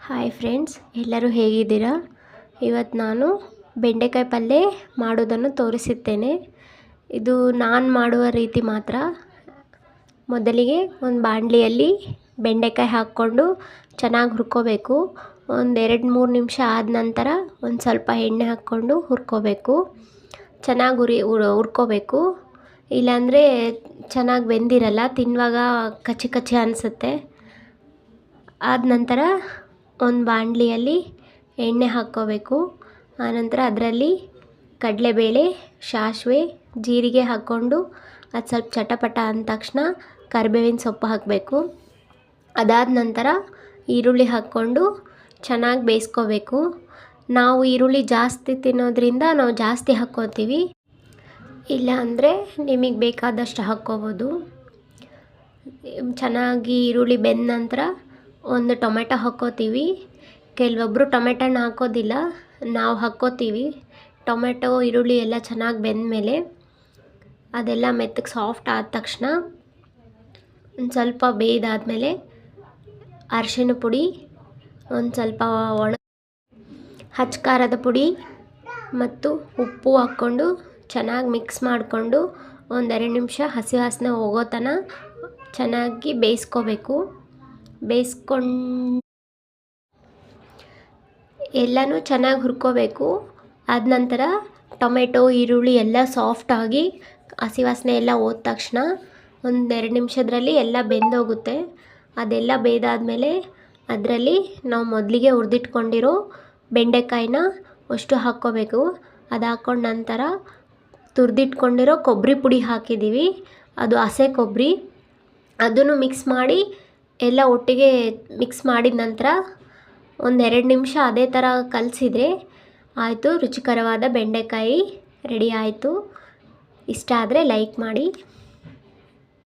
Hi friends, ಎಲ್ಲರೂ ಹೇಗಿದ್ದೀರಾ? ಇವತ್ತು ನಾನು ಬೆಂಡೆಕಾಯಿ ಪಲ್ಯ ಮಾಡೋದನ್ನು ತೋರಿಸುತ್ತೇನೆ. ಇದು ನಾನು ಮಾಡುವ ರೀತಿ ಮಾತ್ರ. ಮೊದಲಿಗೆ ಒಂದು ಬಾಣಲಿಯಲ್ಲಿ ಬೆಂಡೆಕಾಯಿ ಹಾಕ್ಕೊಂಡು ಚೆನ್ನಾಗಿ ಹುರ್ಕೋಬೇಕು. ಒಂದು 2-3 ನಿಮಿಷ ಆದ ನಂತರ ಒಂದು ಸ್ವಲ್ಪ ಎಣ್ಣೆ ಹಾಕ್ಕೊಂಡು ಹುರ್ಕೋಬೇಕು. ಚೆನ್ನಾಗಿ ಹುರ್ಕೋಬೇಕು, ಇಲ್ಲಾಂದರೆ ಚೆನ್ನಾಗಿ ಬೆಂದಿರಲ್ಲ, ತಿನ್ನುವಾಗ ಕಚ್ಚಿ ಕಚ್ಚಿ ಅನಿಸುತ್ತೆ. ಆದ ನಂತರ ಒಂದು ಬಾಣಲಿಯಲ್ಲಿ ಎಣ್ಣೆ ಹಾಕ್ಕೋಬೇಕು. ಆನಂತರ ಅದರಲ್ಲಿ ಕಡಲೆಬೇಳೆ, ಸಾಸಿವೆ, ಜೀರಿಗೆ ಹಾಕ್ಕೊಂಡು ಅದು ಸ್ವಲ್ಪ ಚಟಪಟ ಅಂದ ತಕ್ಷಣ ಕರಿಬೇವಿನ ಸೊಪ್ಪು ಹಾಕಬೇಕು. ಅದಾದ ನಂತರ ಈರುಳ್ಳಿ ಹಾಕ್ಕೊಂಡು ಚೆನ್ನಾಗಿ ಬೇಯಿಸ್ಕೋಬೇಕು. ನಾವು ಈರುಳ್ಳಿ ಜಾಸ್ತಿ ತಿನ್ನೋದ್ರಿಂದ ನಾವು ಜಾಸ್ತಿ ಹಾಕ್ಕೋತೀವಿ, ಇಲ್ಲ ಅಂದರೆ ನಿಮಗೆ ಬೇಕಾದಷ್ಟು ಹಾಕ್ಕೋಬೋದು. ಚೆನ್ನಾಗಿ ಈರುಳ್ಳಿ ಬೆಂದ ನಂತರ ಒಂದು ಟೊಮೆಟೊ ಹಾಕ್ಕೋತೀವಿ. ಕೆಲವೊಬ್ಬರು ಟೊಮೆಟೊನ ಹಾಕೋದಿಲ್ಲ, ನಾವು ಹಾಕ್ಕೋತೀವಿ. ಟೊಮೆಟೊ ಈರುಳ್ಳಿ ಎಲ್ಲ ಚೆನ್ನಾಗಿ ಬೆಂದಮೇಲೆ ಅದೆಲ್ಲ ಮೆತ್ತಗೆ ಸಾಫ್ಟ್ ಆದ ತಕ್ಷಣ ಒಂದು ಸ್ವಲ್ಪ ಬೇಯ್ದಾದಮೇಲೆ ಅರಿಶಿನ ಪುಡಿ, ಒಂದು ಸ್ವಲ್ಪ ಹಚ್ಚ ಖಾರದ ಪುಡಿ ಮತ್ತು ಉಪ್ಪು ಹಾಕ್ಕೊಂಡು ಚೆನ್ನಾಗಿ ಮಿಕ್ಸ್ ಮಾಡಿಕೊಂಡು ಒಂದು 2 ನಿಮಿಷ ಹಸಿ ವಾಸನೆ ಹೋಗೋ ತನಕ ಚೆನ್ನಾಗಿ ಬೇಯಿಸ್ಕೋಬೇಕು. ಎಲ್ಲನೂ ಚೆನ್ನಾಗಿ ಹುರ್ಕೋಬೇಕು. ಆದ ನಂತರ ಟೊಮೆಟೊ ಈರುಳ್ಳಿ ಎಲ್ಲ ಸಾಫ್ಟಾಗಿ ಹಸಿ ವಾಸನೆ ಎಲ್ಲ ಹೋದ ತಕ್ಷಣ ಒಂದು 2 ನಿಮಿಷದಲ್ಲಿ ಎಲ್ಲ ಬೆಂದೋಗುತ್ತೆ. ಅದೆಲ್ಲ ಬೇಯ್ದಾದ್ಮೇಲೆ ಅದರಲ್ಲಿ ನಾವು ಮೊದಲಿಗೆ ಹುರಿದಿಟ್ಕೊಂಡಿರೋ ಬೆಂಡೆಕಾಯಿನ ಅಷ್ಟು ಹಾಕ್ಕೋಬೇಕು. ಅದು ಹಾಕ್ಕೊಂಡ ನಂತರ ತುರಿದಿಟ್ಕೊಂಡಿರೋ ಕೊಬ್ಬರಿ ಪುಡಿ ಹಾಕಿದ್ದೀವಿ, ಅದು ಹಸೆ ಕೊಬ್ಬರಿ, ಅದನ್ನು ಮಿಕ್ಸ್ ಮಾಡಿ ಎಲ್ಲ ಒಟ್ಟಿಗೆ ಮಿಕ್ಸ್ ಮಾಡಿದ ನಂತರ ಒಂದು 2 ನಿಮಿಷ ಅದೇ ಥರ ಕಲಸಿದ್ರೆ ಆಯಿತು. ರುಚಿಕರವಾದ ಬೆಂಡೆಕಾಯಿ ರೆಡಿ ಆಯಿತು. ಇಷ್ಟ ಆದರೆ ಲೈಕ್ ಮಾಡಿ.